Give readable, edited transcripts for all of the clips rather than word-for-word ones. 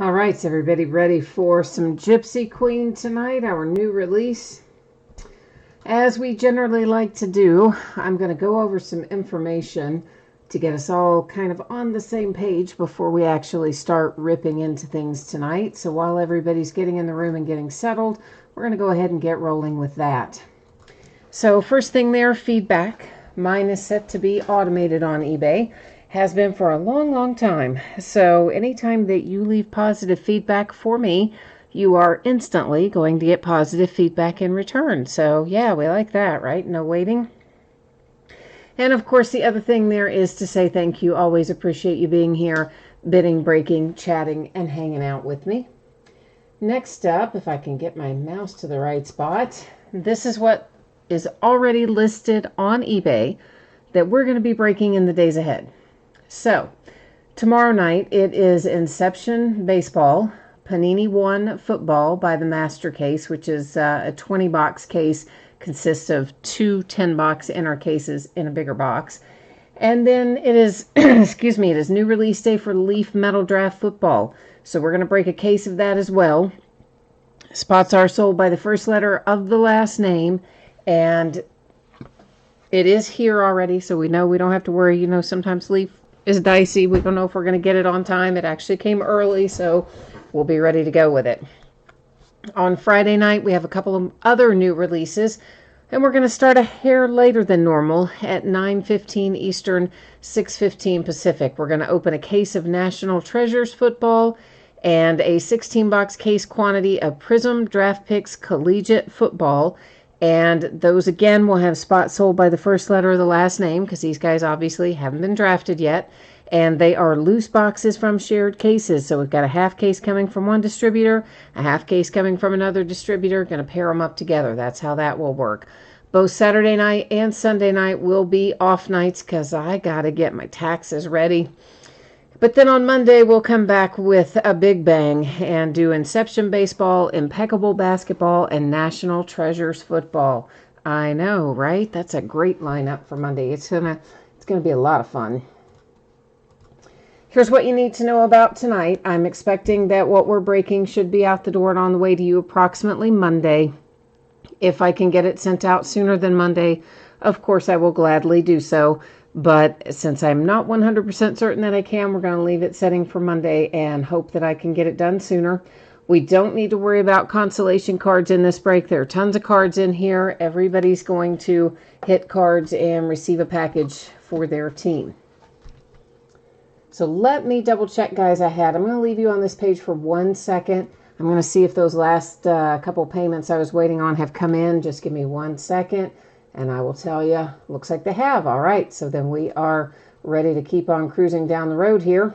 All right, is everybody ready for some Gypsy Queen tonight, our new release? As we generally like to do, I'm going to go over some information to get us all kind of on the same page before we actually start ripping into things tonight. So while everybody's getting in the room and getting settled, we're going to go ahead and get rolling with that. So first thing there, feedback. Mine is set to be automated on eBay. Has been for a long time. So anytime that you leave positive feedback for me, you are instantly going to get positive feedback in return. So yeah, we like that, right? No waiting. And of course, the other thing there is to say thank you. Always appreciate you being here, bidding, breaking, chatting, and hanging out with me. Next up, if I can get my mouse to the right spot, this is what is already listed on eBay that we're going to be breaking in the days ahead. So, tomorrow night it is Inception Baseball, Panini 1 Football by the Master Case, which is a 20-box case, consists of two 10-box inner cases in a bigger box. And then it is, excuse me, it is new release day for Leaf Metal Draft Football. So we're going to break a case of that as well. Spots are sold by the first letter of the last name, and it is here already, so we know we don't have to worry. You know, sometimes Leaf is dicey. We don't know if we're going to get it on time. It actually came early, so we'll be ready to go with it. On Friday night, we have a couple of other new releases, and we're going to start a hair later than normal at 9:15 Eastern, 6:15 Pacific. We're going to open a case of National Treasures Football and a 16-box case quantity of Prism Draft Picks Collegiate Football. And those, again, will have spots sold by the first letter of the last name, because these guys obviously haven't been drafted yet. And they are loose boxes from shared cases. So we've got a half case coming from one distributor, a half case coming from another distributor. Going to pair them up together. That's how that will work. Both Saturday night and Sunday night will be off nights because I got to get my taxes ready. But then on Monday, we'll come back with a big bang and do Inception Baseball, Impeccable Basketball, and National Treasures Football. I know, right? That's a great lineup for Monday. It's gonna be a lot of fun. Here's what you need to know about tonight. I'm expecting that what we're breaking should be out the door and on the way to you approximately Monday. If I can get it sent out sooner than Monday, of course I will gladly do so. But since I'm not 100% certain that I can, we're going to leave it setting for Monday and hope that I can get it done sooner. We don't need to worry about consolation cards in this break. There are tons of cards in here. Everybody's going to hit cards and receive a package for their team. So let me double check, guys, I'm going to leave you on this page for 1 second. I'm going to see if those last couple payments I was waiting on have come in. Just give me 1 second. And I will tell you, looks like they have. All right, so then we are ready to keep on cruising down the road here.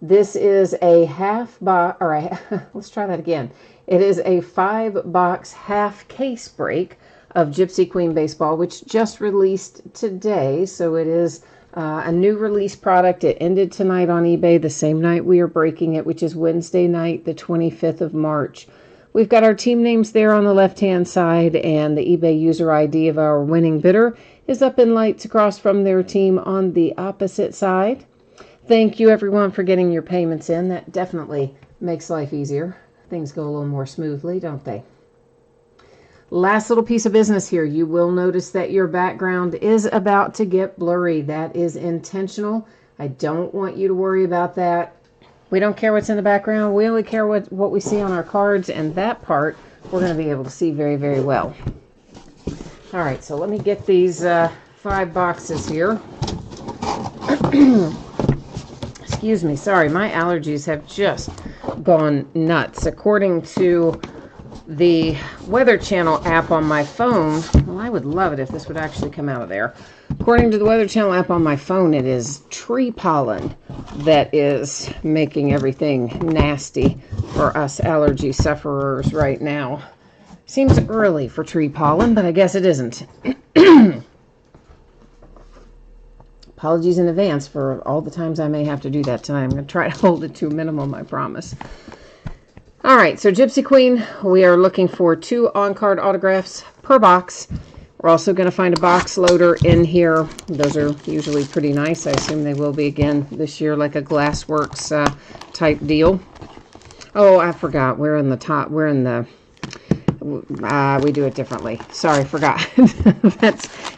This is a let's try that again. It is a 5-box half case break of Gypsy Queen Baseball, which just released today. So it is a new release product. It ended tonight on eBay, the same night we are breaking it, which is Wednesday night, the 25th of March. We've got our team names there on the left-hand side, and the eBay user ID of our winning bidder is up in lights across from their team on the opposite side. Thank you, everyone, for getting your payments in. That definitely makes life easier. Things go a little more smoothly, don't they? Last little piece of business here. You will notice that your background is about to get blurry. That is intentional. I don't want you to worry about that. We don't care what's in the background. We only care what we see on our cards, and that part we're going to be able to see very, very well. All right, so let me get these 5 boxes here. Excuse me, sorry, my allergies have just gone nuts. According to the Weather Channel app on my phone, well, I would love it if this would actually come out of there. According to the Weather Channel app on my phone, it is tree pollen that is making everything nasty for us allergy sufferers right now. Seems early for tree pollen, but I guess it isn't. Apologies in advance for all the times I may have to do that tonight. I'm going to try to hold it to a minimum, I promise. All right, so Gypsy Queen, we are looking for 2 on-card autographs per box. We're also going to find a box loader in here. Those are usually pretty nice. I assume they will be again this year, like a Glassworks type deal. Oh, I forgot. We're in the top. We're in the... we do it differently. Sorry, forgot.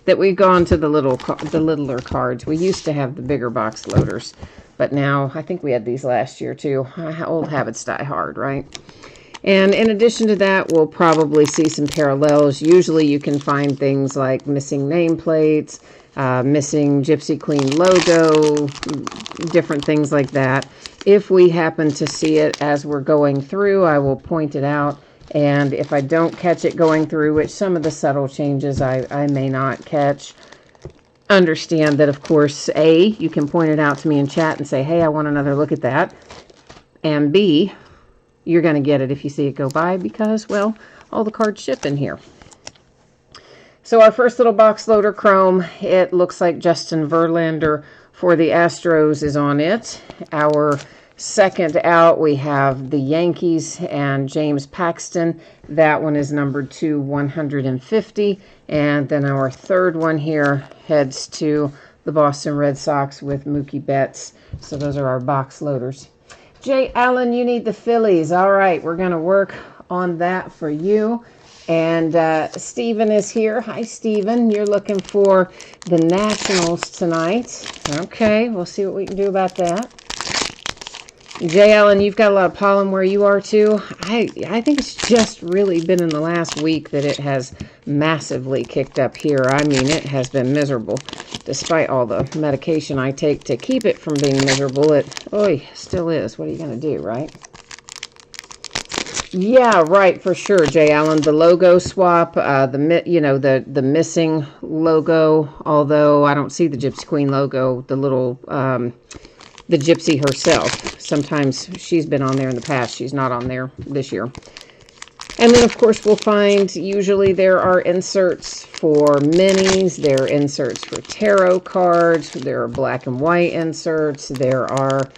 That we've gone to the littler cards. We used to have the bigger box loaders, but now I think we had these last year too. Old habits die hard, right? And in addition to that, we'll probably see some parallels. Usually you can find things like missing nameplates, missing Gypsy Queen logo, different things like that. If we happen to see it as we're going through, I will point it out. And if I don't catch it going through, which some of the subtle changes I may not catch, understand that, of course, A, you can point it out to me in chat and say, hey, I want another look at that. And B, you're going to get it if you see it go by because, well, all the cards ship in here. So our first little box loader chrome, it looks like Justin Verlander for the Astros is on it. Our second out, we have the Yankees and James Paxton. That one is numbered to 150. And then our third one here heads to the Boston Red Sox with Mookie Betts. So those are our box loaders. Jay Allen, you need the Phillies. All right, we're going to work on that for you. And Steven is here. Hi, Steven. You're looking for the Nationals tonight. Okay, we'll see what we can do about that. Jay Allen, you've got a lot of pollen where you are too. I think it's just really been in the last week that it has massively kicked up here. I mean, it has been miserable. Despite all the medication I take to keep it from being miserable, it still is. What are you going to do, right? Yeah, right, for sure, Jay Allen. The logo swap, the missing logo, although I don't see the Gypsy Queen logo, the little... the Gypsy herself. Sometimes she's been on there in the past. She's not on there this year. And then, of course, we'll find usually there are inserts for minis. There are inserts for tarot cards. There are black and white inserts. There are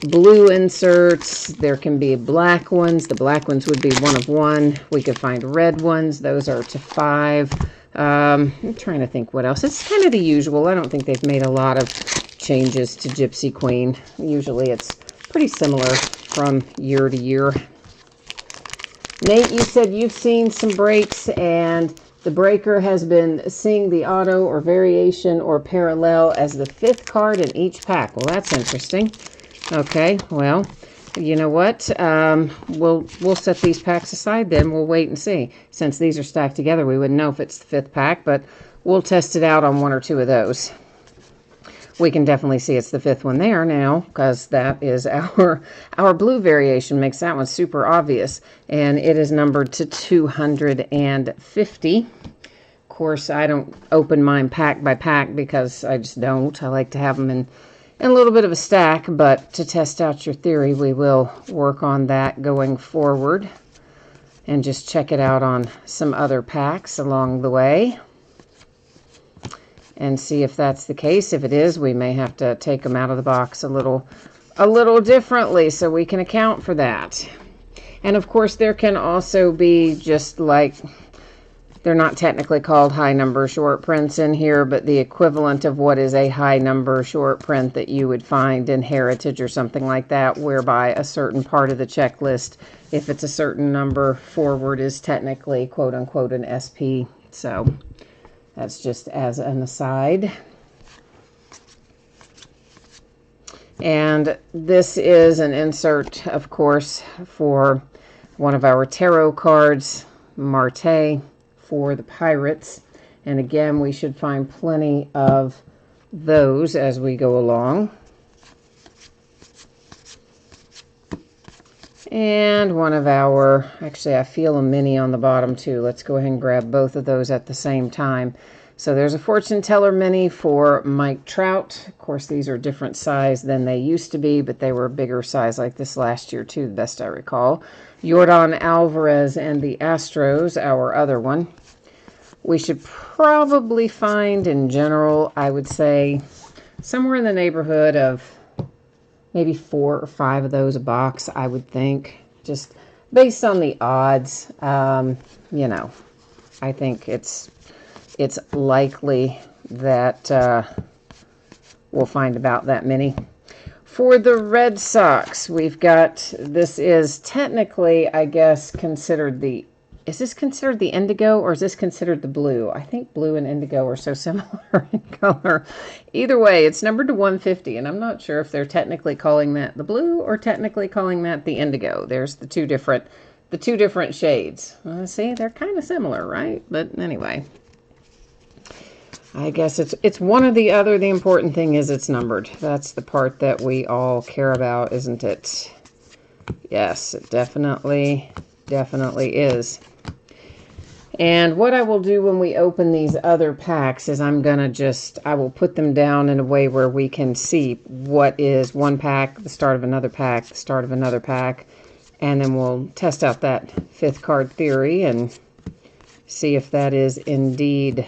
blue inserts. There can be black ones. The black ones would be 1 of 1. We could find red ones. Those are to 5. I'm trying to think what else. It's kind of the usual. I don't think they've made a lot of changes to Gypsy Queen. Usually it's pretty similar from year to year. Nate, you said you've seen some breaks and the breaker has been seeing the auto or variation or parallel as the 5th card in each pack. Well, that's interesting. Okay, well, you know what? We'll set these packs aside then. We'll wait and see. Since these are stacked together, we wouldn't know if it's the 5th pack, but we'll test it out on 1 or 2 of those. We can definitely see it's the 5th one there now because that is our blue variation makes that one super obvious. And it is numbered to 250. Of course, I don't open mine pack by pack because I just don't. I like to have them in a little bit of a stack. But to test out your theory, we will work on that going forward and just check it out on some other packs along the way. And see if that's the case. If it is, we may have to take them out of the box a little differently so we can account for that. And of course, there can also be just like, they're not technically called high number short prints in here, but the equivalent of what is a high number short print that you would find in Heritage or something like that, whereby a certain part of the checklist, if it's a certain number forward, is technically quote unquote an SP. So that's just as an aside. And this is an insert, of course, for one of our tarot cards, Marte, for the Pirates. And again, we should find plenty of those as we go along. And one of our, actually I feel a mini on the bottom too. Let's go ahead and grab both of those at the same time. So there's a fortune teller mini for Mike Trout. Of course, these are different size than they used to be, but they were a bigger size like this last year too, the best I recall. Yordan Alvarez and the Astros, our other one. We should probably find in general, I would say, somewhere in the neighborhood of maybe 4 or 5 of those a box, I would think. Just based on the odds, you know, I think it's likely that we'll find about that many. For the Red Sox, we've got, this is technically, I guess, considered the, is this considered the indigo or is this considered the blue? I think blue and indigo are so similar in color. Either way, it's numbered to 150, and I'm not sure if they're technically calling that the blue or technically calling that the indigo. There's the two different shades. See, they're kind of similar, right? But anyway, I guess it's one or the other. The important thing is it's numbered. That's the part that we all care about, isn't it? Yes, it definitely is. And what I will do when we open these other packs is I will put them down in a way where we can see what is one pack, the start of another pack, the start of another pack, and then we'll test out that fifth card theory and see if that is indeed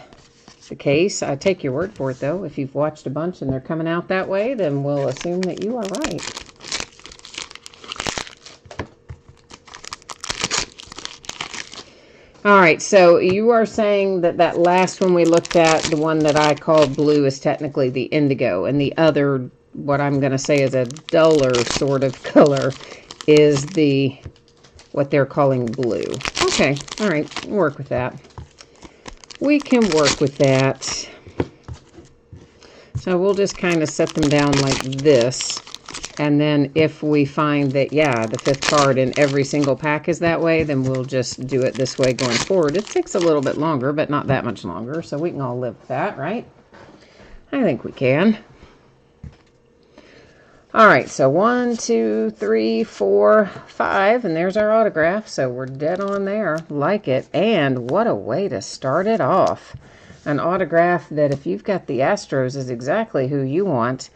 the case. I take your word for it, though. If you've watched a bunch and they're coming out that way, then we'll assume that you are right. All right, so you are saying that that last one we looked at, the one that I called blue, is technically the indigo, and the other, what I'm going to say is a duller sort of color, is the, what they're calling blue. Okay, all right, we'll work with that. We can work with that. So we'll just kind of set them down like this. And then if we find that, yeah, the fifth card in every single pack is that way, then we'll just do it this way going forward. It takes a little bit longer, but not that much longer. So we can all live with that, right? I think we can. All right, so 1, 2, 3, 4, 5, and there's our autograph. So we're dead on there. Like it. And what a way to start it off. An autograph that, if you've got the Astros, is exactly who you want.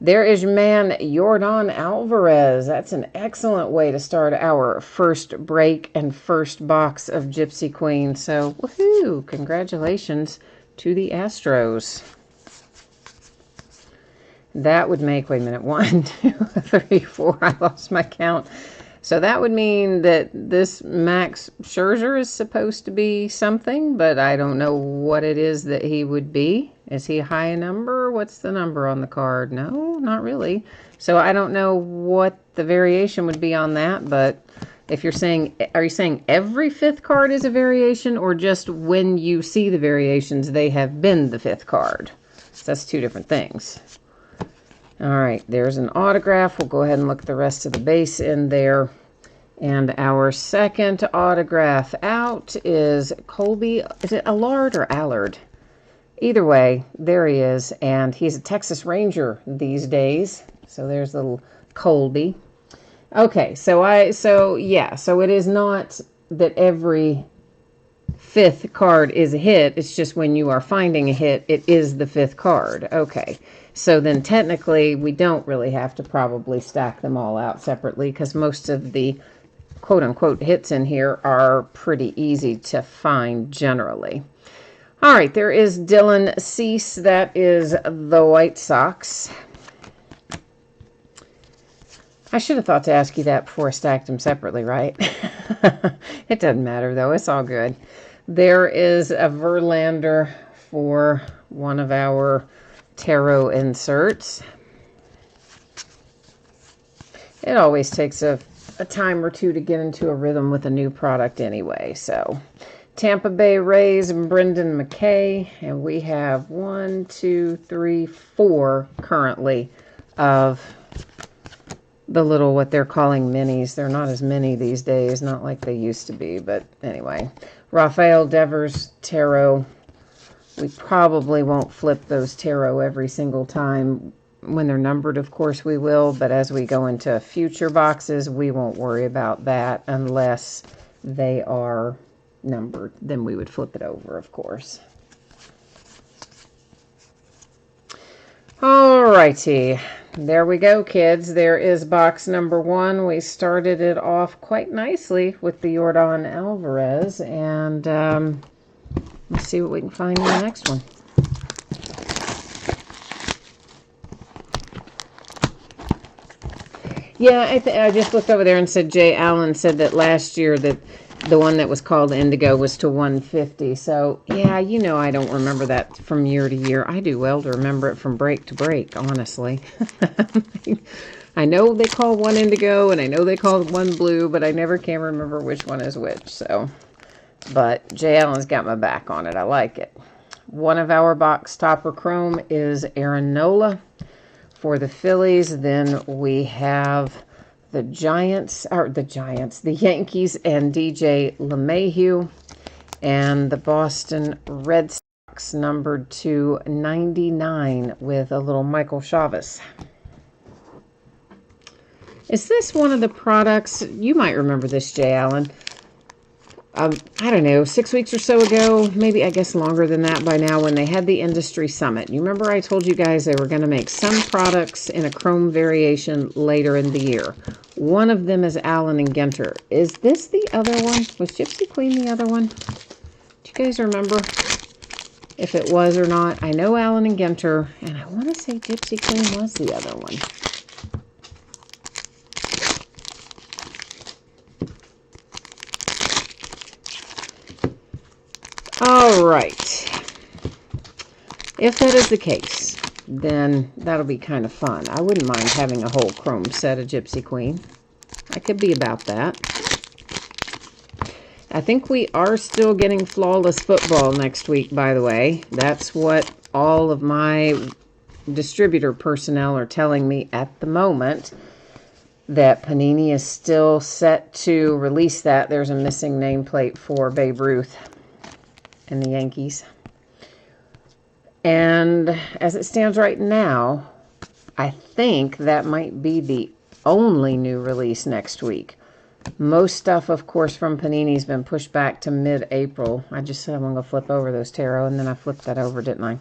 There is your man, Yordan Alvarez. That's an excellent way to start our first break and first box of Gypsy Queen. So, woohoo! Congratulations to the Astros. That would make, wait a minute, 1, 2, 3, 4. I lost my count. So that would mean that this Max Scherzer is supposed to be something, but I don't know what it is that he would be. Is he a high number? What's the number on the card? No, not really. So I don't know what the variation would be on that, but if you're saying, are you saying every fifth card is a variation, or just when you see the variations, they have been the fifth card? So that's two different things. All right, there's an autograph. We'll go ahead and look at the rest of the base in there. And our second autograph out is Colby. Is it Allard or Allard? Either way, there he is. And he's a Texas Ranger these days. So there's little Colby. Okay, so it is not that every fifth card is a hit. It's just when you are finding a hit, it is the fifth card. Okay. So then technically we don't really have to probably stack them all out separately, because most of the quote-unquote hits in here are pretty easy to find generally. All right, there is Dylan Cease. That is the White Sox. I should have thought to ask you that before I stacked them separately, right? It doesn't matter, though. It's all good. There is a Verlander for one of our tarot inserts. It always takes a time or two to get into a rhythm with a new product anyway. So Tampa Bay Rays and Brendan McKay, and we have 1, 2, 3, 4 currently of the little, what they're calling minis. They're not as many these days, not like they used to be, but anyway. Rafael Devers tarot. We probably won't flip those tarot every single time. When they're numbered, of course we will, but as we go into future boxes, we won't worry about that unless they are numbered. Then we would flip it over, of course. Alrighty, there we go, kids. There is box number 1. We started it off quite nicely with the Yordan Alvarez, and let's see what we can find in the next one. Yeah, I just looked over there and said Jay Allen said that last year that the one that was called Indigo was to 150. So, yeah, you know I don't remember that from year to year. I do well to remember it from break to break, honestly. I know they call one Indigo, and I know they call one Blue, but I never can remember which one is which. So, but Jay Allen's got my back on it. I like it. One of our box topper chrome is Aaron Nola for the Phillies. Then we have the Yankees and DJ LeMahieu, and the Boston Red Sox numbered to 99 with a little Michael Chavis. Is this one of the products, you might remember this, Jay Allen, I don't know, 6 weeks or so ago, maybe I guess longer than that by now, when they had the industry summit. You remember I told you guys they were going to make some products in a chrome variation later in the year. One of them is Allen and Ginter. Is this the other one? Was Gypsy Queen the other one? Do you guys remember if it was or not? I know Allen and Ginter, and I want to say Gypsy Queen was the other one. All right. If that is the case, then that'll be kind of fun. I wouldn't mind having a whole chrome set of Gypsy Queen. I could be about that. I think we are still getting flawless football next week, by the way. That's what all of my distributor personnel are telling me at the moment, that Panini is still set to release that. There's a missing nameplate for Babe Ruth and the Yankees. And as it stands right now, I think that might be the only new release next week. Most stuff, of course, from Panini has been pushed back to mid-April. I just said I'm going to flip over those tarot, and then I flipped that over, didn't I?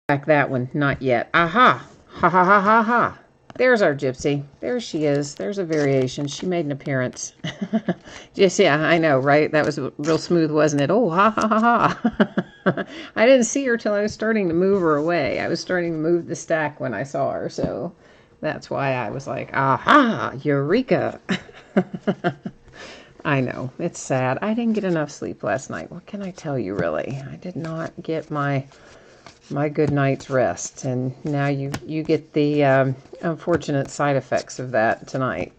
Back that one, not yet. Aha! Ha ha ha ha ha! There's our Gypsy. There she is. There's a variation. She made an appearance. Just, yeah, I know, right? That was real smooth, wasn't it? Oh, ha, ha, ha, ha. I didn't see her till I was starting to move her away. I was starting to move the stack when I saw her, so that's why I was like, aha, eureka. I know, it's sad. I didn't get enough sleep last night. What can I tell you, really? I did not get my good night's rest, and now you get the unfortunate side effects of that tonight.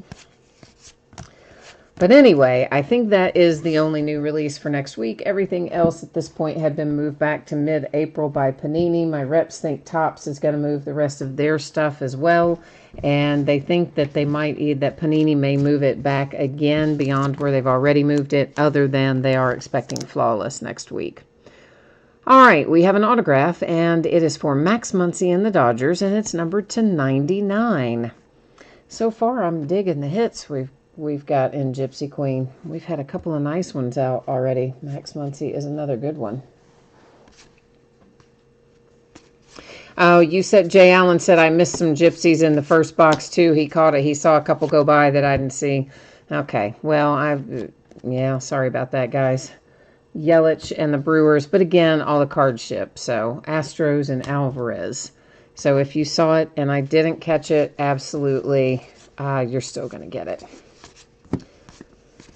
But anyway, I think that is the only new release for next week. Everything else at this point had been moved back to mid-April by Panini. My reps think Topps is going to move the rest of their stuff as well, and they think that that Panini may move it back again beyond where they've already moved it, other than they are expecting flawless next week. All right, we have an autograph, and it is for Max Muncy and the Dodgers, and it's numbered to 99. So far, I'm digging the hits we've got in Gypsy Queen. We've had a couple of nice ones out already. Max Muncy is another good one. Oh, you said, Jay Allen said I missed some Gypsies in the first box, too. He caught it. He saw a couple go by that I didn't see. Okay, well, yeah, sorry about that, guys. Yelich and the Brewers, but again, all the cards ship. So Astros and Alvarez. So if you saw it and I didn't catch it, absolutely, you're still going to get it.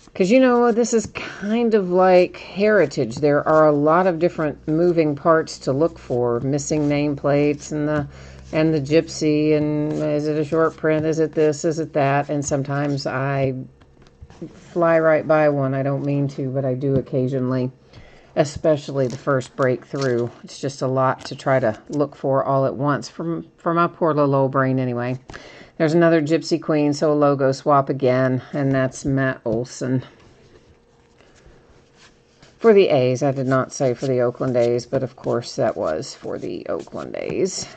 Because, you know, this is kind of like Heritage. There are a lot of different moving parts to look for. Missing nameplates and the Gypsy, and is it a short print? Is it this? Is it that? And sometimes I fly right by one. I don't mean to, but I do occasionally, especially the first breakthrough. It's just a lot to try to look for all at once for my poor little old brain anyway. There's another Gypsy Queen, so a logo swap again, and that's Matt Olson. For the A's, I did not say for the Oakland A's, but of course that was for the Oakland A's.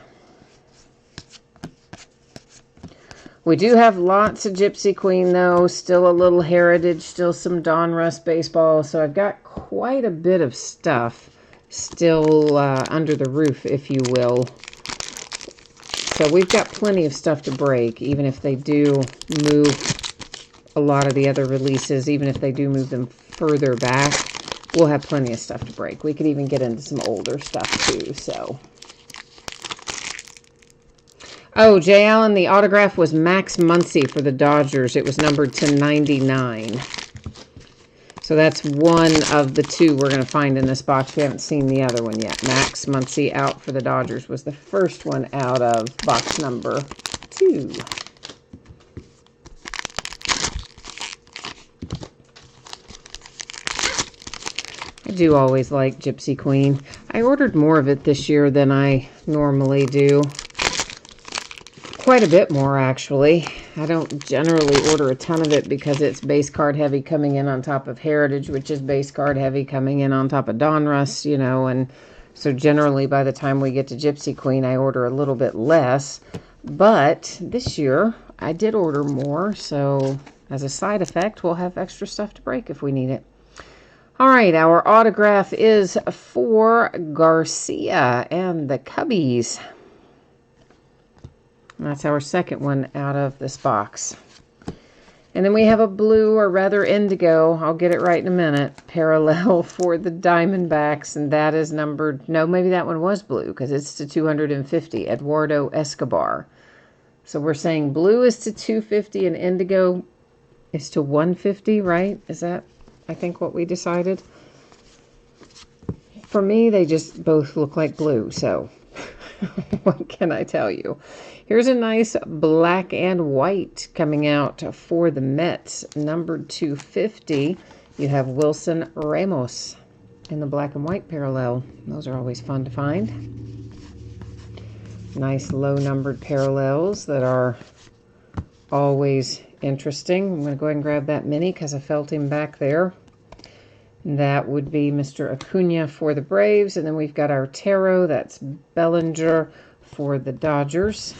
We do have lots of Gypsy Queen, though. Still a little Heritage, still some Donruss baseball. So I've got quite a bit of stuff still under the roof, if you will. So we've got plenty of stuff to break, even if they do move a lot of the other releases. Even if they do move them further back, we'll have plenty of stuff to break. We could even get into some older stuff, too, so... Oh, Jay Allen, the autograph was Max Muncy for the Dodgers. It was numbered to 99. So that's one of the two we're going to find in this box. We haven't seen the other one yet. Max Muncy out for the Dodgers was the first one out of box number 2. I do always like Gypsy Queen. I ordered more of it this year than I normally do. Quite a bit more, actually. I don't generally order a ton of it because it's base card heavy coming in on top of Heritage, which is base card heavy coming in on top of Donruss, you know, and so generally by the time we get to Gypsy Queen, I order a little bit less. But this year, I did order more, so as a side effect, we'll have extra stuff to break if we need it. All right, our autograph is for Garcia and the Cubbies. That's our second one out of this box. And then we have a blue, or rather indigo, I'll get it right in a minute, parallel for the Diamondbacks, and that is numbered, no, maybe that one was blue, because it's to 250, Eduardo Escobar. So we're saying blue is to 250 and indigo is to 150, right? Is that, I think, what we decided? For me, they just both look like blue, so what can I tell you? Here's a nice black and white coming out for the Mets, numbered 250. You have Wilson Ramos in the black and white parallel. Those are always fun to find. Nice low numbered parallels that are always interesting. I'm going to go ahead and grab that mini because I felt him back there. That would be Mr. Acuna for the Braves. And then we've got our tarot. That's Bellinger for the Dodgers.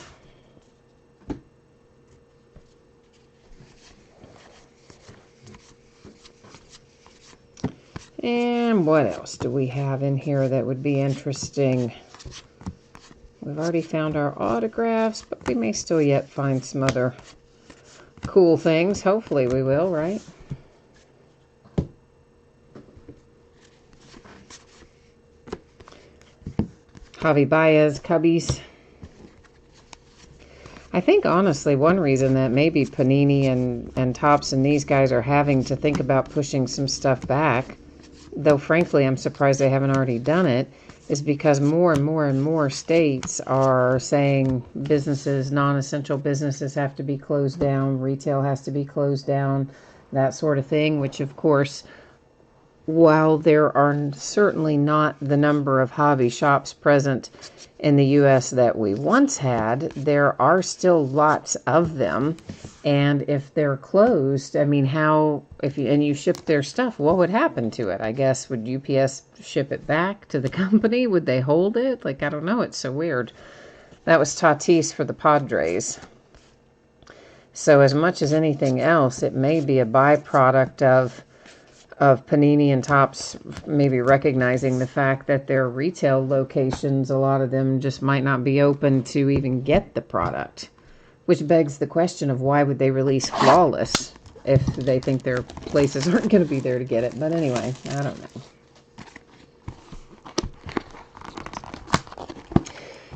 And what else do we have in here that would be interesting? We've already found our autographs, but we may still yet find some other cool things. Hopefully we will, right? Javi Baez, Cubbies. I think, honestly, one reason that maybe Panini and Topps and these guys are having to think about pushing some stuff back, though frankly I'm surprised they haven't already done it, is because more and more and more states are saying businesses, non-essential businesses have to be closed down, retail has to be closed down, that sort of thing, which of course, while there are certainly not the number of hobby shops present in the U.S. that we once had, there are still lots of them. And if they're closed, I mean, you ship their stuff, what would happen to it? I guess, would UPS ship it back to the company? Would they hold it? Like, I don't know. It's so weird. That was Tatis for the Padres. So as much as anything else, it may be a byproduct of Panini and Topps maybe recognizing the fact that their retail locations, a lot of them just might not be open to even get the product. Which begs the question of why would they release Flawless if they think their places aren't going to be there to get it. But anyway, I don't know.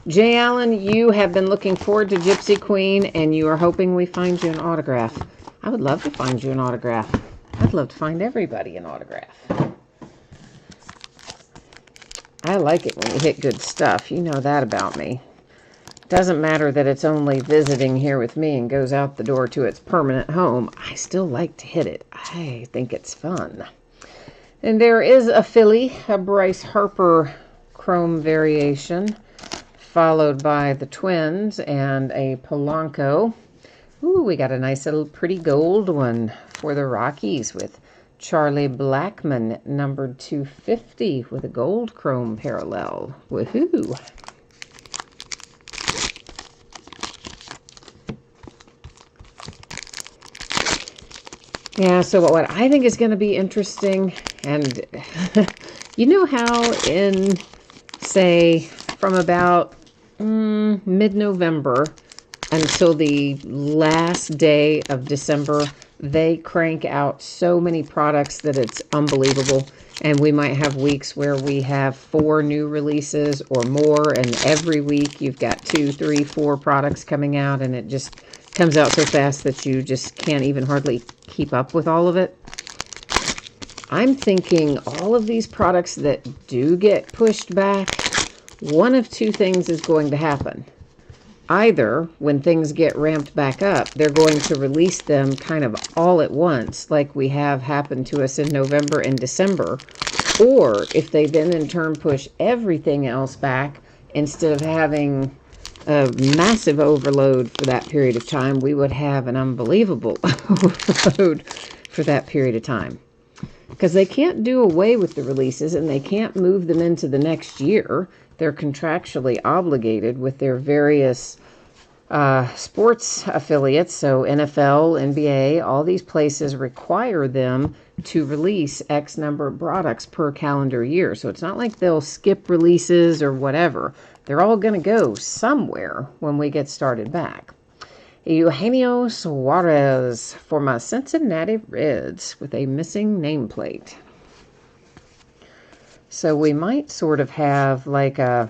Jay Allen, you have been looking forward to Gypsy Queen, and you are hoping we find you an autograph. I would love to find you an autograph. I'd love to find everybody an autograph. I like it when you hit good stuff. You know that about me. Doesn't matter that it's only visiting here with me and goes out the door to its permanent home. I still like to hit it. I think it's fun. And there is a Philly, a Bryce Harper chrome variation, followed by the Twins and a Polanco. Ooh, we got a nice little pretty gold one for the Rockies with Charlie Blackmon, numbered 250 with a gold chrome parallel. Woohoo! Yeah, so what I think is going to be interesting, and you know how in, say, from about mid-November until the last day of December, they crank out so many products that it's unbelievable. And we might have weeks where we have 4 new releases or more, and every week you've got 2, 3, 4 products coming out, and it just comes out so fast that you just can't even hardly keep up with all of it. I'm thinking all of these products that do get pushed back, one of 2 things is going to happen. Either when things get ramped back up, they're going to release them kind of all at once, like we have happened to us in November and December. Or if they then in turn push everything else back, instead of having a massive overload for that period of time, we would have an unbelievable overload for that period of time. Because they can't do away with the releases and they can't move them into the next year. They're contractually obligated with their various sports affiliates. So NFL, NBA, all these places require them to release X number of products per calendar year. So it's not like they'll skip releases or whatever. They're all going to go somewhere when we get started back. Eugenio Suarez for my Cincinnati Reds with a missing nameplate. So we might sort of have like a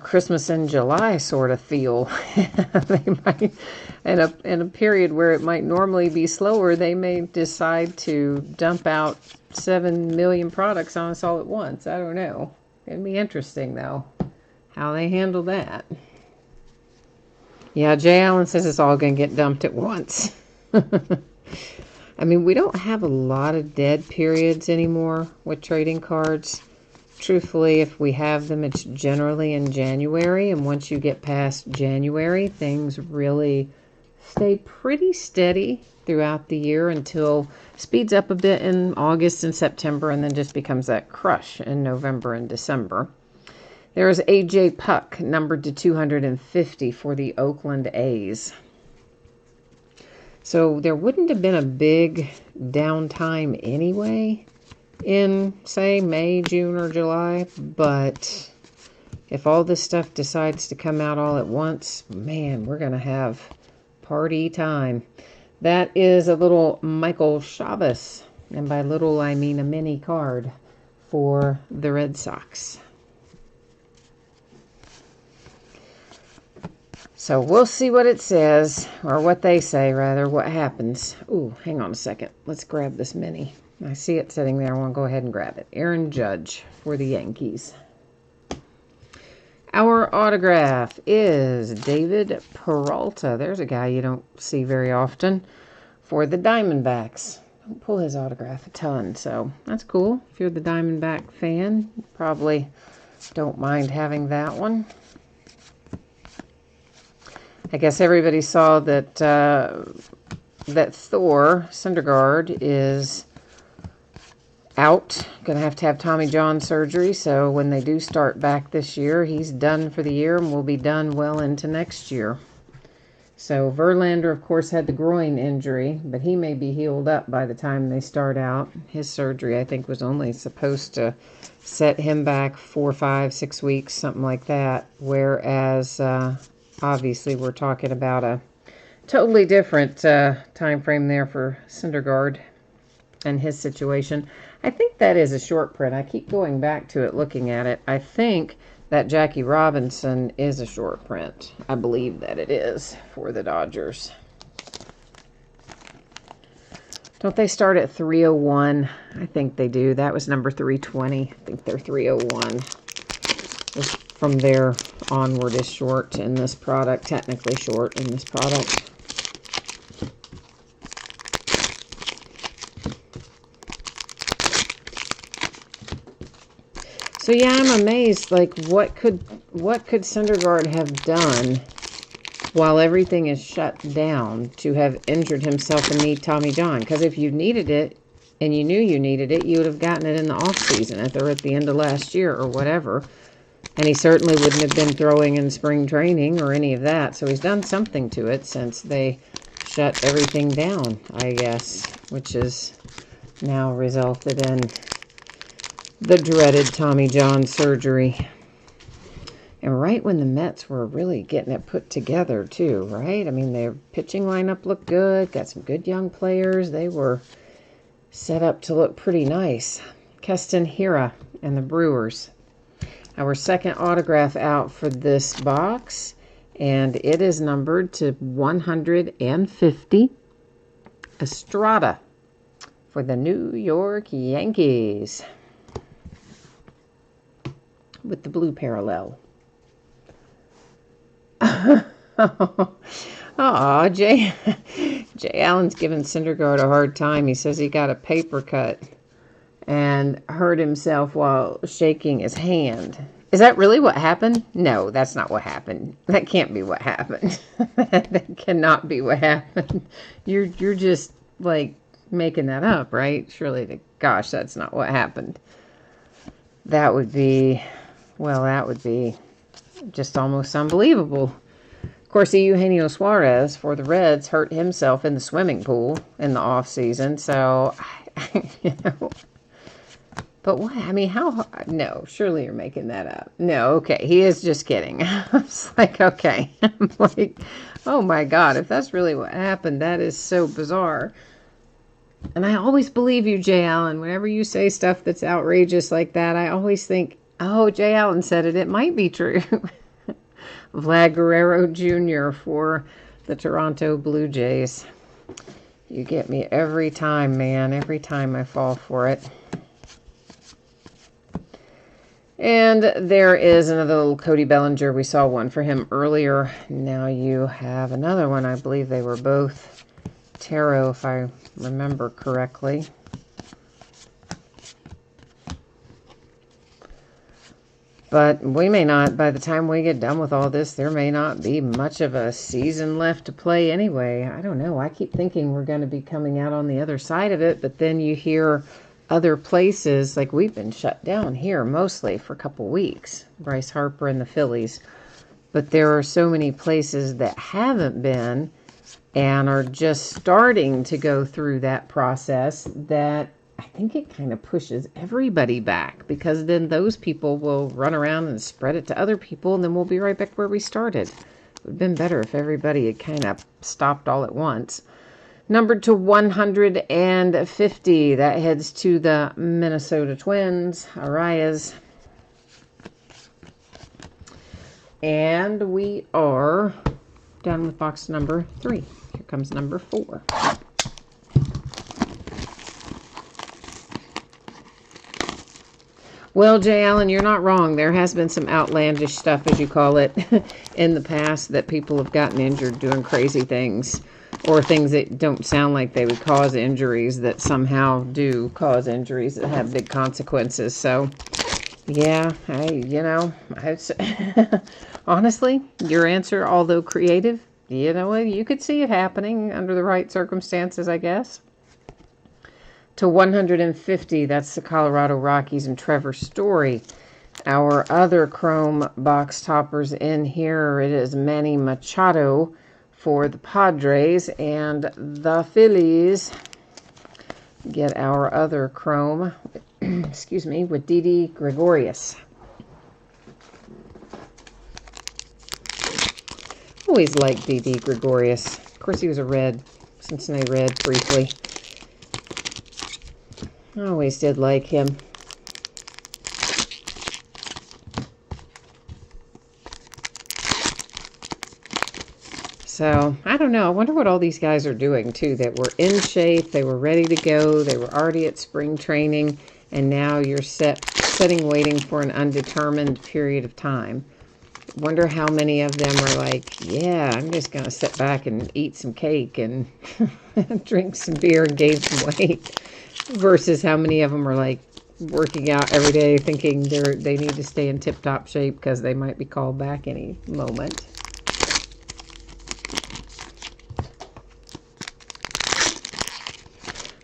Christmas in July sort of feel. They might, in a period where it might normally be slower, they may decide to dump out 7 million products on us all at once. I don't know. It'd be interesting, though, how they handle that. Yeah, Jay Allen says it's all going to get dumped at once. I mean, we don't have a lot of dead periods anymore with trading cards. Truthfully, if we have them, it's generally in January. And once you get past January, things really stay pretty steady throughout the year until speeds up a bit in August and September and then just becomes that crush in November and December. There's A.J. Puck, numbered to 250 for the Oakland A's. So there wouldn't have been a big downtime anyway in, say, May, June, or July. But if all this stuff decides to come out all at once, man, we're going to have party time. That is a little Michael Chavez. And by little, I mean a mini card for the Red Sox. So we'll see what it says, or what they say, rather, what happens. Ooh, hang on a second. Let's grab this mini. I see it sitting there. I want to go ahead and grab it. Aaron Judge for the Yankees. Our autograph is David Peralta. There's a guy you don't see very often for the Diamondbacks. I don't pull his autograph a ton, so that's cool. If you're the Diamondback fan, you probably don't mind having that one. I guess everybody saw that that Thor Syndergaard is out. Going to have Tommy John surgery. So when they do start back this year, he's done for the year and will be done well into next year. So Verlander, of course, had the groin injury, but he may be healed up by the time they start out. His surgery, I think, was only supposed to set him back 4, 5, 6 weeks, something like that. Whereas obviously, we're talking about a totally different time frame there for Syndergaard and his situation. I think that is a short print. I keep going back to it, looking at it. I think that Jackie Robinson is a short print. I believe that it is for the Dodgers. Don't they start at 301? I think they do. That was number 320. I think they're 301. From there onward is short in this product, technically short in this product. So yeah, I'm amazed, like, what could Syndergaard have done while everything is shut down to have injured himself and need Tommy John? Because if you needed it and you knew you needed it, you would have gotten it in the off season at the end of last year or whatever. And he certainly wouldn't have been throwing in spring training or any of that. So he's done something to it since they shut everything down, I guess, which has now resulted in the dreaded Tommy John surgery. And right when the Mets were really getting it put together, too, right? I mean, their pitching lineup looked good, got some good young players. They were set up to look pretty nice. Keston Hiura and the Brewers. Our second autograph out for this box, and it is numbered to 150. Estrada for the New York Yankees with the blue parallel. Aw, Jay Allen's giving Syndergaard a hard time. He says he got a paper cut and hurt himself while shaking his hand. Is that really what happened? No, that's not what happened. That can't be what happened. That cannot be what happened. You're just, like, making that up, right? Surely, gosh, that's not what happened. That would be, well, that would be just almost unbelievable. Of course, Eugenio Suarez for the Reds hurt himself in the swimming pool in the off season. So, you know, but what? I mean, how? No, surely you're making that up. No, okay, he is just kidding. I was like, okay, I'm like, oh my God, if that's really what happened, that is so bizarre. And I always believe you, Jay Allen. Whenever you say stuff that's outrageous like that, I always think, oh, Jay Allen said it. It might be true. Vlad Guerrero Jr. for the Toronto Blue Jays. You get me every time, man. Every time I fall for it. And there is another little Cody Bellinger. We saw one for him earlier. Now you have another one. I believe they were both tarot, if I remember correctly. But we may not, by the time we get done with all this, there may not be much of a season left to play anyway. I don't know. I keep thinking we're going to be coming out on the other side of it, but then you hear other places, like we've been shut down here mostly for a couple weeks, Bryce Harper and the Phillies. But there are so many places that haven't been and are just starting to go through that process that I think it kind of pushes everybody back, because then those people will run around and spread it to other people, and then we'll be right back where we started. It would have been better if everybody had kind of stopped all at once. Numbered to 150. That heads to the Minnesota Twins, Arias. And we are done with box number 3. Here comes number 4. Well, Jay Allen, you're not wrong. There has been some outlandish stuff, as you call it, in the past that people have gotten injured doing crazy things, or things that don't sound like they would cause injuries that somehow do cause injuries that have big consequences. So, yeah, honestly, your answer, although creative, you know, you could see it happening under the right circumstances, I guess. To 150, that's the Colorado Rockies and Trevor Story. Our other chrome box toppers in here, it is Manny Machado for the Padres, and the Phillies get our other chrome, excuse me, with Didi Gregorius. Always liked Didi Gregorius. Of course, he was a Red, Cincinnati Red briefly. I always did like him. So, I don't know. I wonder what all these guys are doing, too, that were in shape, they were ready to go, they were already at spring training, and now you're sitting waiting for an undetermined period of time. Wonder how many of them are like, yeah, I'm just going to sit back and eat some cake and drink some beer and gain some weight. Versus how many of them are like working out every day thinking they need to stay in tip-top shape because they might be called back any moment.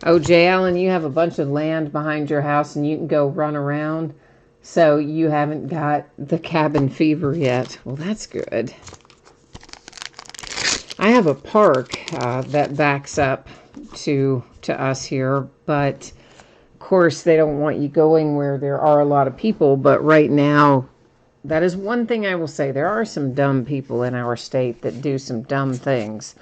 Oh, Jay Allen, you have a bunch of land behind your house and you can go run around. So you haven't got the cabin fever yet. Well, that's good. I have a park that backs up to us here, but of course they don't want you going where there are a lot of people. But right now, that is one thing I will say. There are some dumb people in our state that do some dumb things.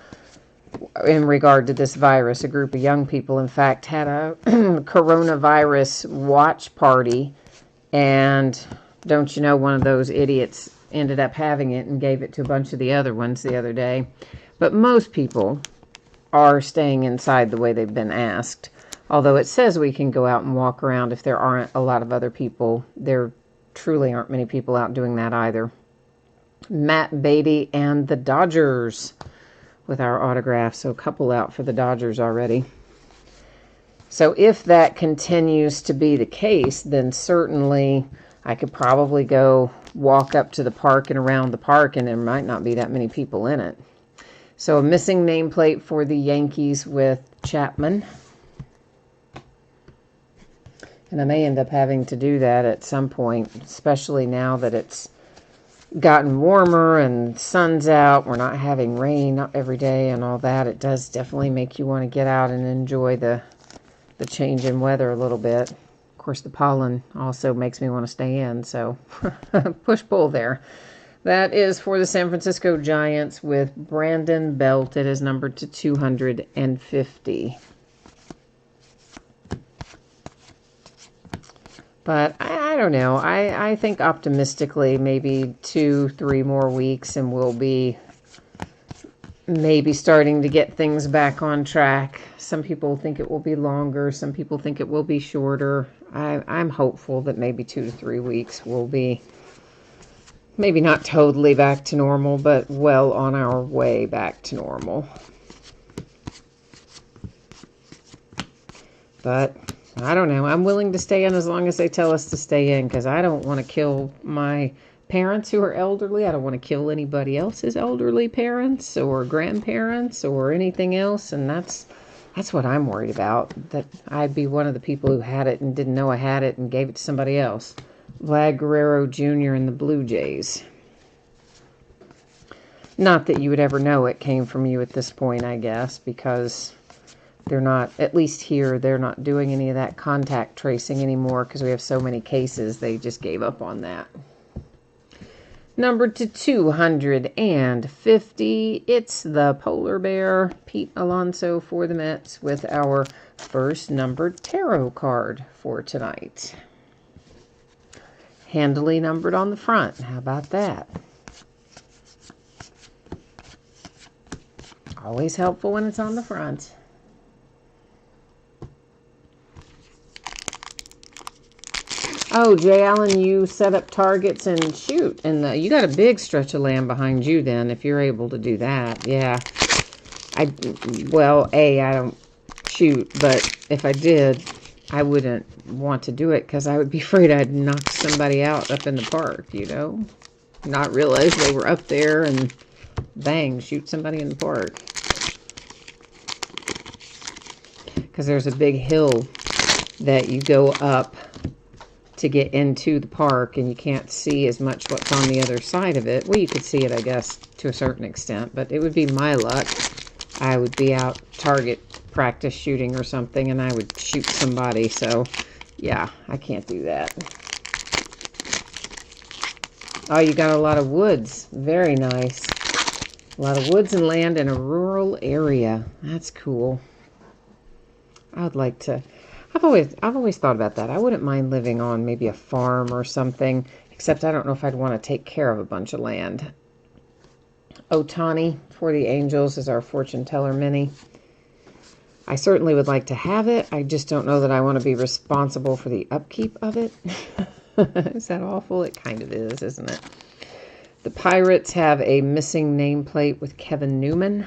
in regard to this virus. A group of young people, in fact, had a coronavirus watch party, and don't you know, one of those idiots ended up having it and gave it to a bunch of the other ones the other day. But most people are staying inside the way they've been asked. Although it says we can go out and walk around if there aren't a lot of other people. There truly aren't many people out doing that either. Matt Beatty and the Dodgers with our autograph. So a couple out for the Dodgers already. So if that continues to be the case, then certainly I could probably go walk up to the park and around the park, and there might not be that many people in it. So a missing nameplate for the Yankees with Chapman. And I may end up having to do that at some point, especially now that it's gotten warmer and sun's out. We're not having rain every day and all that. It does definitely make you want to get out and enjoy the change in weather a little bit. Of course, the pollen also makes me want to stay in, so push-pull there. That is for the San Francisco Giants with Brandon Belt. It is numbered to 250. But I don't know. I think optimistically maybe 2-3 more weeks and we'll be maybe starting to get things back on track. Some people think it will be longer. Some people think it will be shorter. I'm hopeful that maybe 2 to 3 weeks will be maybe not totally back to normal, but well on our way back to normal. But I don't know. I'm willing to stay in as long as they tell us to stay in, because I don't want to kill my parents who are elderly. I don't want to kill anybody else's elderly parents or grandparents or anything else, and that's what I'm worried about, that I'd be one of the people who had it and didn't know I had it and gave it to somebody else. Vlad Guerrero Jr. and the Blue Jays. Not that you would ever know it came from you at this point, I guess, because they're not, at least here, they're not doing any of that contact tracing anymore because we have so many cases. They just gave up on that. Numbered to 250, it's the Polar Bear, Pete Alonso for the Mets with our first numbered tarot card for tonight. Handily numbered on the front. How about that? Always helpful when it's on the front. Oh, Jay Allen, you set up targets and shoot. And you got a big stretch of land behind you then, if you're able to do that. Yeah. I don't shoot, but if I did, I wouldn't want to do it because I would be afraid I'd knock somebody out up in the park, you know? Not realize they were up there and bang, shoot somebody in the park. Because there's a big hill that you go up to get into the park, and you can't see as much what's on the other side of it. Well, you could see it, I guess, to a certain extent, but it would be my luck. I would be out target practice shooting or something, and I would shoot somebody, so yeah, I can't do that. Oh, you got a lot of woods. Very nice. A lot of woods and land in a rural area. That's cool. I would like to... I've always thought about that. I wouldn't mind living on maybe a farm or something, except I don't know if I'd want to take care of a bunch of land. Otani for the Angels is our fortune teller mini. I certainly would like to have it. I just don't know that I want to be responsible for the upkeep of it. Is that awful? It kind of is, isn't it? The Pirates have a missing nameplate with Kevin Newman.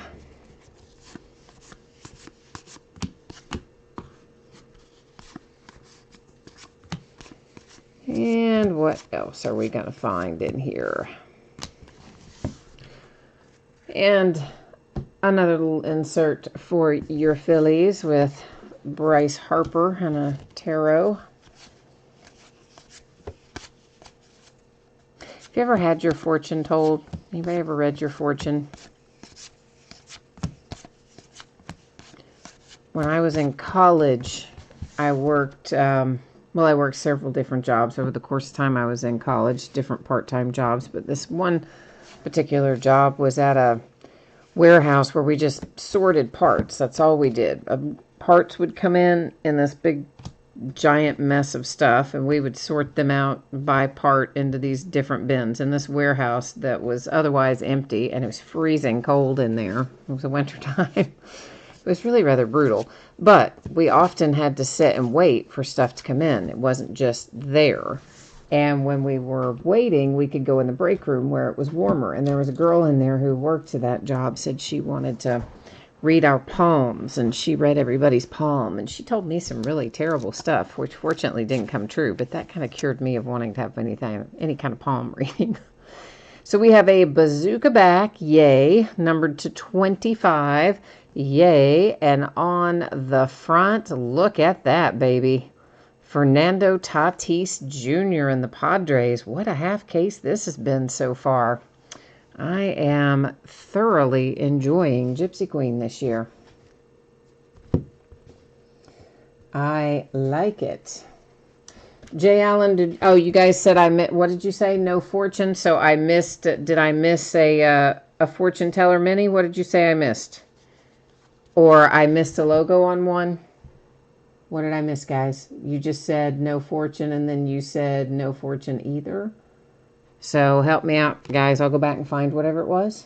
And what else are we going to find in here? And another little insert for your Phillies with Bryce Harper and a tarot. Have you ever had your fortune told? Anybody ever read your fortune? When I was in college, I worked... I worked several different jobs over the course of time I was in college, different part-time jobs, but this one particular job was at a warehouse where we just sorted parts. That's all we did. Parts would come in this big giant mess of stuff, and we would sort them out by part into these different bins in this warehouse that was otherwise empty, and it was freezing cold in there. It was the winter time. It was really rather brutal, but we often had to sit and wait for stuff to come in. It wasn't just there. And when we were waiting, we could go in the break room where it was warmer. And there was a girl in there who worked at that job, said she wanted to read our palms, and she read everybody's palm. And she told me some really terrible stuff, which fortunately didn't come true. But that kind of cured me of wanting to have any kind of palm reading. So we have a bazooka back, yay, numbered to 25, yay. And on the front, look at that, baby. Fernando Tatis Jr. in the Padres. What a half case this has been so far. I am thoroughly enjoying Gypsy Queen this year. I like it. Jay Allen, you guys said what did you say? No fortune? So I missed, did I miss a fortune teller mini? What did you say I missed? Or I missed a logo on one? What did I miss, guys? You just said no fortune, and then you said no fortune either. So help me out, guys. I'll go back and find whatever it was.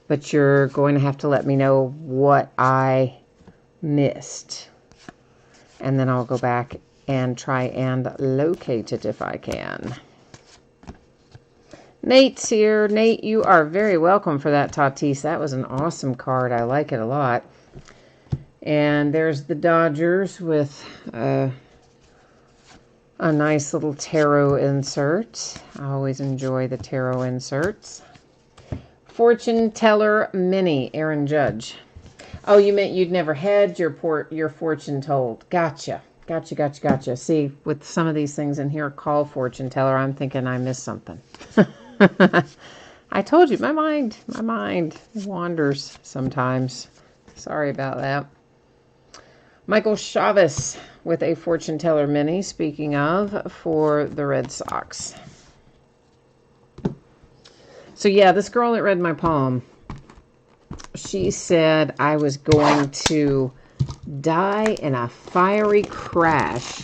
But you're going to have to let me know what I missed. And then I'll go back and try and locate it if I can. Nate's here. Nate, you are very welcome for that Tatis. That was an awesome card. I like it a lot. And there's the Dodgers with a nice little tarot insert. I always enjoy the tarot inserts. Fortune Teller Mini, Aaron Judge. Oh, you meant you'd never had your fortune told. Gotcha. Gotcha. See, with some of these things in here called fortune teller, I'm thinking I missed something. I told you, my mind wanders sometimes. Sorry about that. Michael Chavez with a fortune teller mini, speaking of, for the Red Sox. So yeah, this girl that read my palm, she said I was going to die in a fiery crash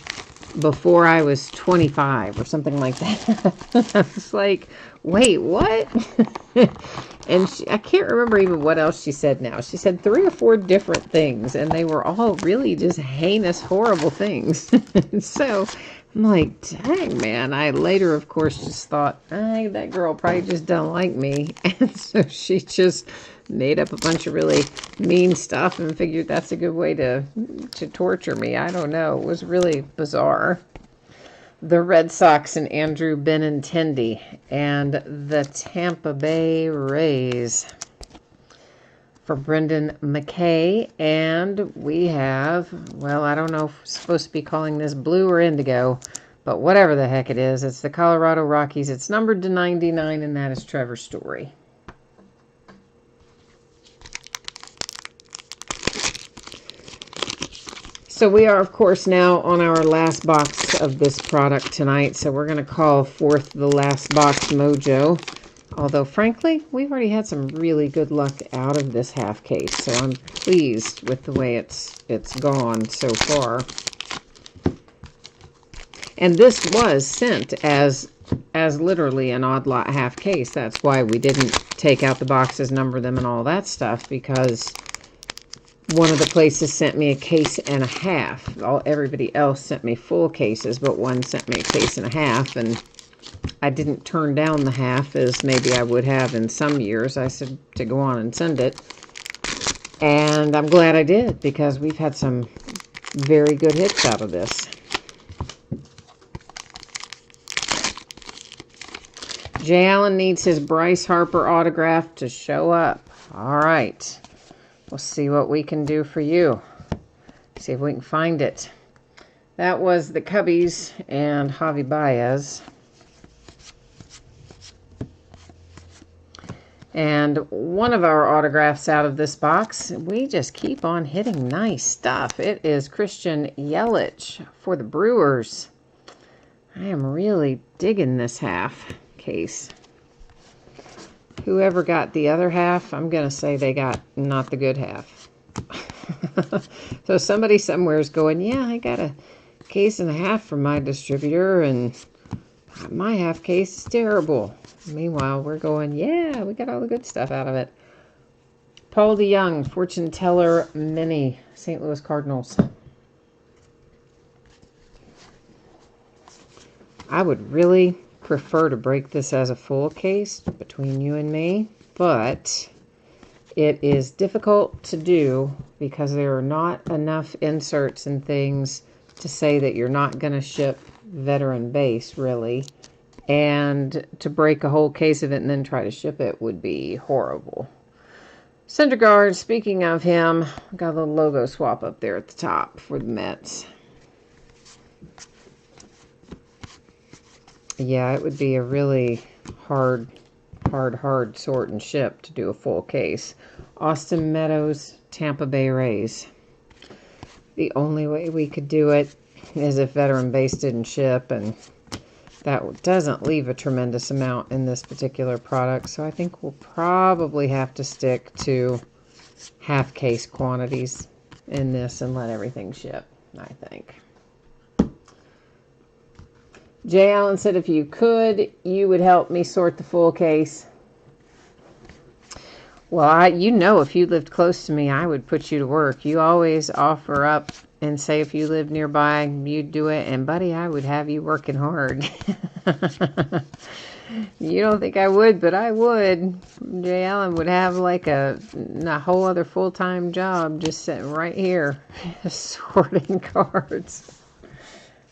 before I was 25 or something like that. I was like, wait, what? And I can't remember even what else she said now. She said 3 or 4 different things, and they were all really just heinous, horrible things. So I'm like, dang, man. I later, of course, just thought, that girl probably just don't like me. And so she just made up a bunch of really mean stuff and figured that's a good way to torture me. I don't know. It was really bizarre. The Red Sox and Andrew Benintendi, and the Tampa Bay Rays for Brendan McKay. And we have, well, I don't know if we're supposed to be calling this blue or indigo, but whatever the heck it is, it's the Colorado Rockies. It's numbered to 99, and that is Trevor Story. So we are, of course, now on our last box of this product tonight. So we're going to call forth the last box mojo. Although, frankly, we've already had some really good luck out of this half case. So I'm pleased with the way it's gone so far. And this was sent as literally an odd lot half case. That's why we didn't take out the boxes, number them, and all that stuff, because one of the places sent me a case and a half. Everybody else sent me full cases, but one sent me a case and a half, and I didn't turn down the half as maybe I would have in some years. I said to go on and send it, and I'm glad I did, because we've had some very good hits out of this. Jay Allen needs his Bryce Harper autograph to show up. All right. We'll see what we can do for you. See if we can find it. That was the Cubbies and Javi Baez. And one of our autographs out of this box, we just keep on hitting nice stuff. It is Christian Yelich for the Brewers. I am really digging this half case. whoever got the other half, I'm going to say they got not the good half. So somebody somewhere is going, yeah, I got a case and a half from my distributor, and my half case is terrible. Meanwhile, we're going, yeah, we got all the good stuff out of it. Paul DeYoung, Fortune Teller Mini, St. Louis Cardinals. I would really prefer to break this as a full case between you and me, but it is difficult to do because there are not enough inserts and things to say that you're not going to ship veteran base, really. And to break a whole case of it and then try to ship it would be horrible. Syndergaard, speaking of him, got a little logo swap up there at the top for the Mets. Yeah, it would be a really hard sort and ship to do a full case. Austin Meadows, Tampa Bay Rays. The only way we could do it is if veteran base didn't ship, and that doesn't leave a tremendous amount in this particular product, so I think we'll probably have to stick to half case quantities in this and let everything ship, I think. Jay Allen said, if you could, you would help me sort the full case. Well, you know, if you lived close to me, I would put you to work. You always offer up and say if you lived nearby, you'd do it. And, buddy, I would have you working hard. You don't think I would, but I would. Jay Allen would have like a whole other full-time job just sitting right here sorting cards.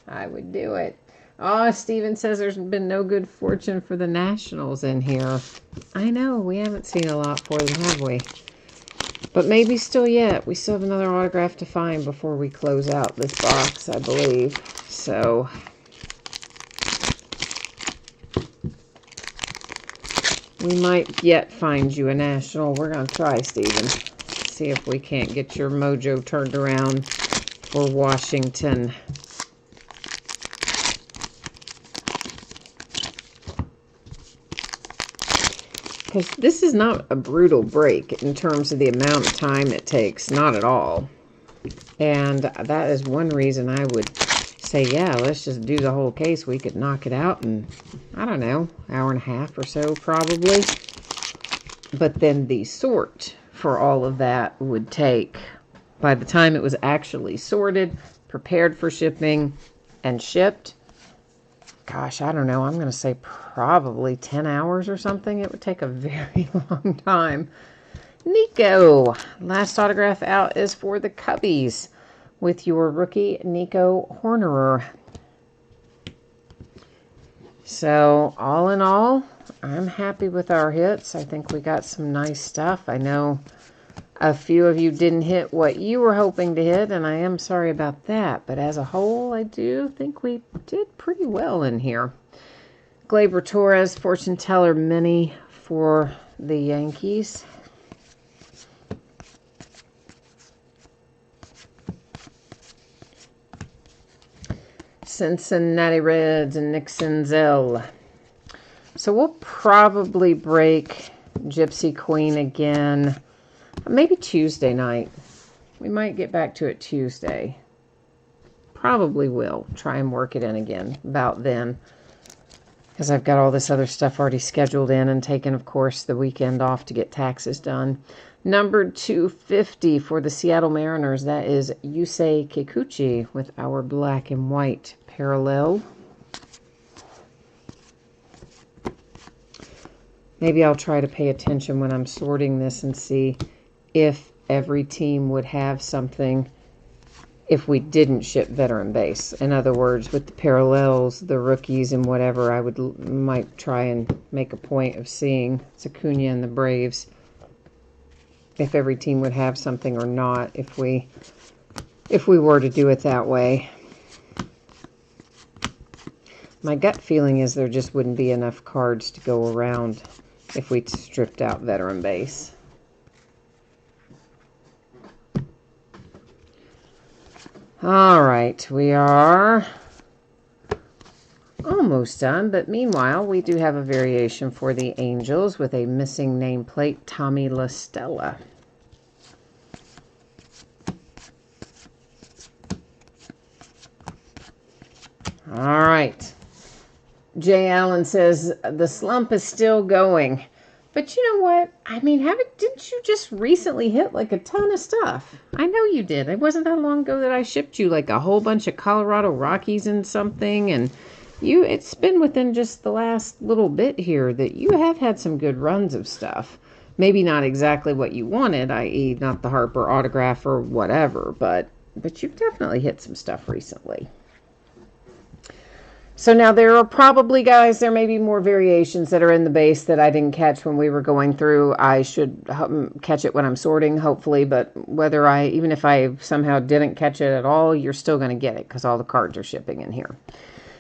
I would do it. Oh, Steven says there's been no good fortune for the Nationals in here. I know, we haven't seen a lot for them, have we? But maybe still yet. We still have another autograph to find before we close out this box, I believe. So, we might yet find you a National. We're going to try, Steven. See if we can't get your mojo turned around for Washington. Because this is not a brutal break in terms of the amount of time it takes. Not at all. And that is one reason I would say, yeah, let's just do the whole case. We could knock it out in, I don't know, hour and a half or so probably. But then the sort for all of that would take, by the time it was actually sorted, prepared for shipping, and shipped, gosh, I don't know, I'm going to say probably 10 hours or something. It would take a very long time. Nico, last autograph out is for the Cubbies with your rookie Nico Hornerer. So, all in all, I'm happy with our hits. I think we got some nice stuff. I know a few of you didn't hit what you were hoping to hit, and I am sorry about that. But as a whole, I do think we did pretty well in here. Gleyber Torres, Fortune Teller Mini for the Yankees. Cincinnati Reds and Nick Senzel. So we'll probably break Gypsy Queen again. Maybe Tuesday night. We might get back to it Tuesday. Probably will. Try and work it in again about then. Because I've got all this other stuff already scheduled in and taken, of course, the weekend off to get taxes done. Numbered 250 for the Seattle Mariners. That is Yusei Kikuchi with our black and white parallel. Maybe I'll try to pay attention when I'm sorting this and see if every team would have something if we didn't ship veteran base. In other words, with the parallels, the rookies, and whatever, I might try and make a point of seeing Acuna and the Braves, if every team would have something or not, if we were to do it that way. My gut feeling is there just wouldn't be enough cards to go around if we stripped out veteran base. All right, we are almost done, but meanwhile, we do have a variation for the Angels with a missing nameplate, Tommy La Stella. All right. Jay Allen says, the slump is still going. But you know what? I mean, didn't you just recently hit like a ton of stuff? I know you did. It wasn't that long ago that I shipped you like a whole bunch of Colorado Rockies and something. And it's been within just the last little bit here that you have had some good runs of stuff. Maybe not exactly what you wanted, i.e. not the Harper autograph or whatever, but you've definitely hit some stuff recently. So now there are probably, guys, there may be more variations that are in the base that I didn't catch when we were going through. I should catch it when I'm sorting, hopefully, but even if I somehow didn't catch it at all, you're still going to get it because all the cards are shipping in here.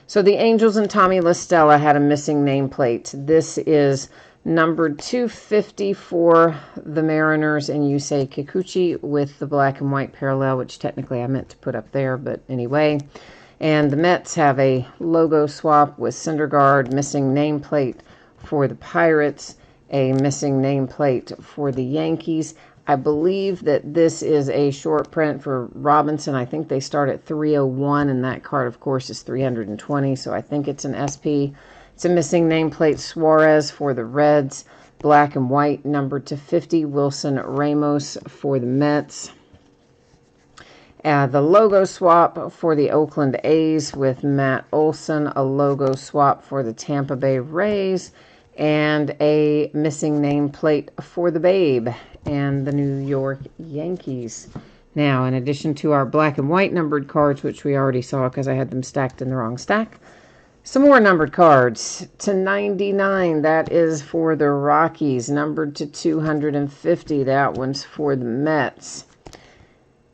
So the Angels and Tommy La Stella had a missing nameplate. This is numbered 250 for the Mariners and Yusei Kikuchi with the black and white parallel, which technically I meant to put up there, but anyway. And the Mets have a logo swap with Syndergaard, missing nameplate for the Pirates, a missing nameplate for the Yankees. I believe that this is a short print for Robinson. I think they start at 301, and that card, of course, is 320, so I think it's an SP. It's a missing nameplate Suarez for the Reds, black and white, numbered to 50, Wilson Ramos for the Mets. The logo swap for the Oakland A's with Matt Olson, a logo swap for the Tampa Bay Rays, and a missing nameplate for the Babe and the New York Yankees. Now, in addition to our black and white numbered cards, which we already saw because I had them stacked in the wrong stack, some more numbered cards to 99. That is for the Rockies, numbered to 250. That one's for the Mets.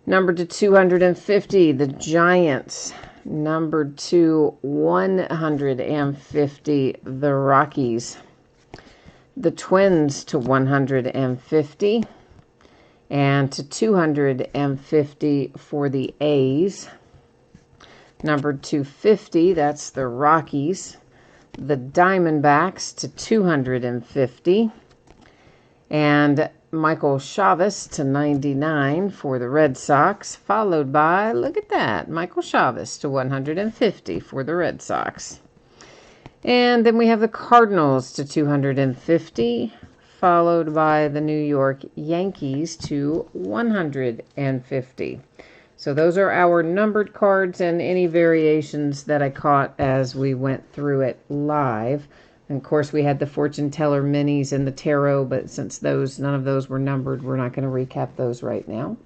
Numbered to 250, the Giants. Numbered to 150, the Rockies. The Twins to 150. And to 250 for the A's. Numbered 250, that's the Rockies. The Diamondbacks to 250. And Michael Chavis to 99 for the Red Sox, followed by, look at that, Michael Chavis to 150 for the Red Sox. And then we have the Cardinals to 250, followed by the New York Yankees to 150. So those are our numbered cards and any variations that I caught as we went through it live. And of course, we had the Fortune Teller Minis and the Tarot, but since none of those were numbered, we're not going to recap those right now.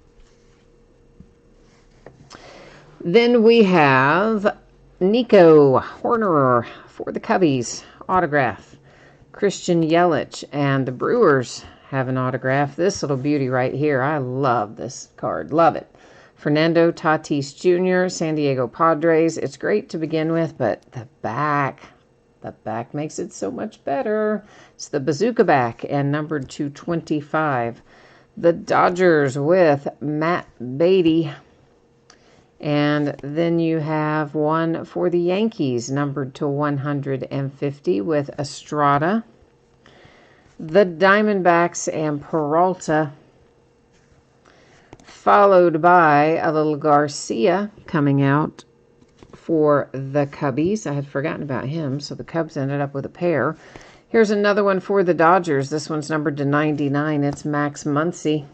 Then we have Nico Horner for the Cubbies, autograph. Christian Yelich and the Brewers have an autograph. This little beauty right here, I love this card, love it. Fernando Tatis Jr., San Diego Padres. It's great to begin with, but the back makes it so much better. It's the Bazooka back and numbered to 25. The Dodgers with Matt Beatty. And then you have one for the Yankees, numbered to 150 with Estrada. The Diamondbacks and Peralta, followed by a little Garcia coming out for the Cubbies. I had forgotten about him, so the Cubs ended up with a pair. Here's another one for the Dodgers. This one's numbered to 99. It's Max Muncy.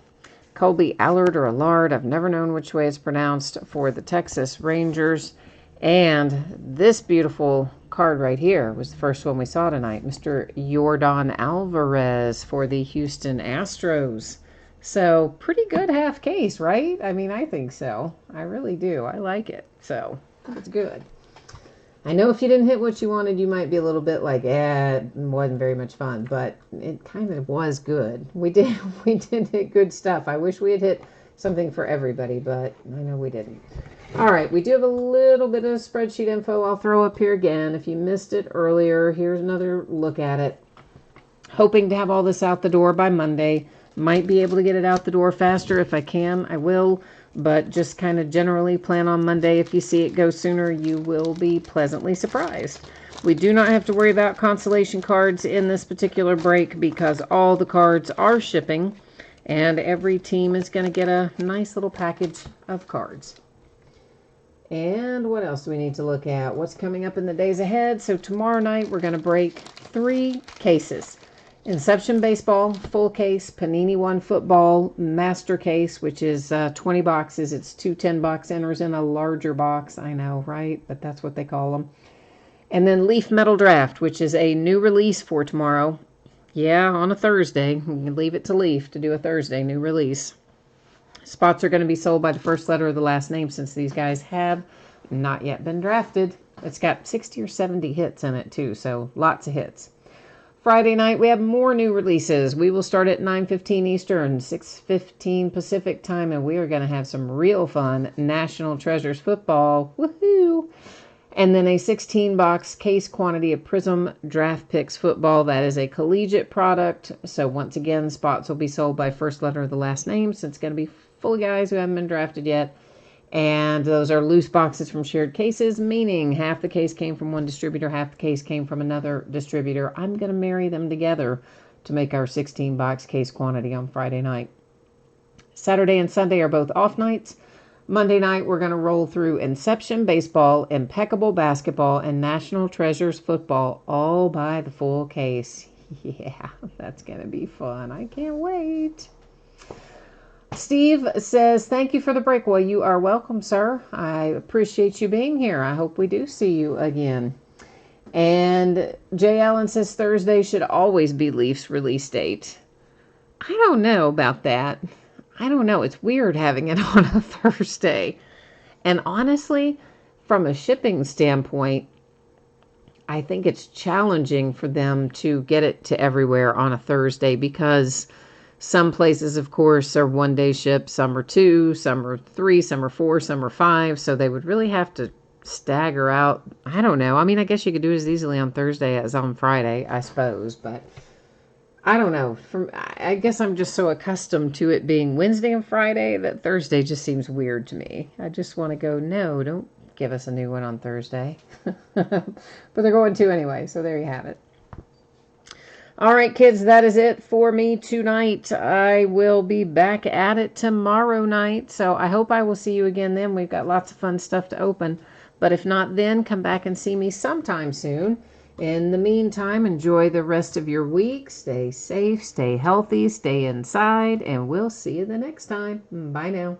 Colby Allard or Allard, I've never known which way it's pronounced, for the Texas Rangers. And this beautiful card right here was the first one we saw tonight. Mr. Yordan Alvarez for the Houston Astros. So, pretty good half case, right? I mean, I think so. I really do. I like it. So, it's good. I know if you didn't hit what you wanted, you might be a little bit like, it wasn't very much fun, but it kind of was good. We did hit good stuff. I wish we had hit something for everybody, but I know we didn't. All right, we do have a little bit of spreadsheet info I'll throw up here again. If you missed it earlier, here's another look at it. Hoping to have all this out the door by Monday. Might be able to get it out the door faster if I can. I will. But just kind of generally plan on Monday. If you see it go sooner, you will be pleasantly surprised. We do not have to worry about consolation cards in this particular break because all the cards are shipping. And every team is going to get a nice little package of cards. And what else do we need to look at? What's coming up in the days ahead? So tomorrow night, we're going to break 3 cases. Inception Baseball, full case, Panini One Football, master case, which is 20 boxes. It's 2 10-box enters in a larger box. I know, right? But that's what they call them. And then Leaf Metal Draft, which is a new release for tomorrow. Yeah, on a Thursday. We can leave it to Leaf to do a Thursday new release. Spots are going to be sold by the first letter of the last name since these guys have not yet been drafted. It's got 60 or 70 hits in it, too, so lots of hits. Friday night, we have more new releases. We will start at 9:15 Eastern, 6:15 Pacific time, and we are going to have some real fun National Treasures football. Woohoo! And then a 16-box case quantity of Prism Draft Picks football. That is a collegiate product. So once again, spots will be sold by first letter of the last name, since it's going to be full of guys who haven't been drafted yet. And those are loose boxes from shared cases, meaning half the case came from one distributor, half the case came from another distributor. I'm going to marry them together to make our 16-box case quantity on Friday night. Saturday and Sunday are both off nights. Monday night, we're going to roll through Inception Baseball, Impeccable Basketball, and National Treasures Football, all by the full case. Yeah, that's going to be fun. I can't wait. Steve says, thank you for the break. Well, you are welcome, sir. I appreciate you being here. I hope we do see you again. And Jay Allen says Thursday should always be Leafs release date. I don't know about that. I don't know. It's weird having it on a Thursday. And honestly, from a shipping standpoint, I think it's challenging for them to get it to everywhere on a Thursday because some places, of course, are 1-day ship. Some are 2, some are 3, some are 4, some are 5. So they would really have to stagger out. I don't know. I mean, I guess you could do it as easily on Thursday as on Friday, I suppose. But I don't know. I guess I'm just so accustomed to it being Wednesday and Friday that Thursday just seems weird to me. I just want to go, no, don't give us a new one on Thursday. But they're going to anyway, so there you have it. All right, kids, that is it for me tonight. I will be back at it tomorrow night, so I hope I will see you again then. We've got lots of fun stuff to open. But if not then, come back and see me sometime soon. In the meantime, enjoy the rest of your week. Stay safe, stay healthy, stay inside, and we'll see you the next time. Bye now.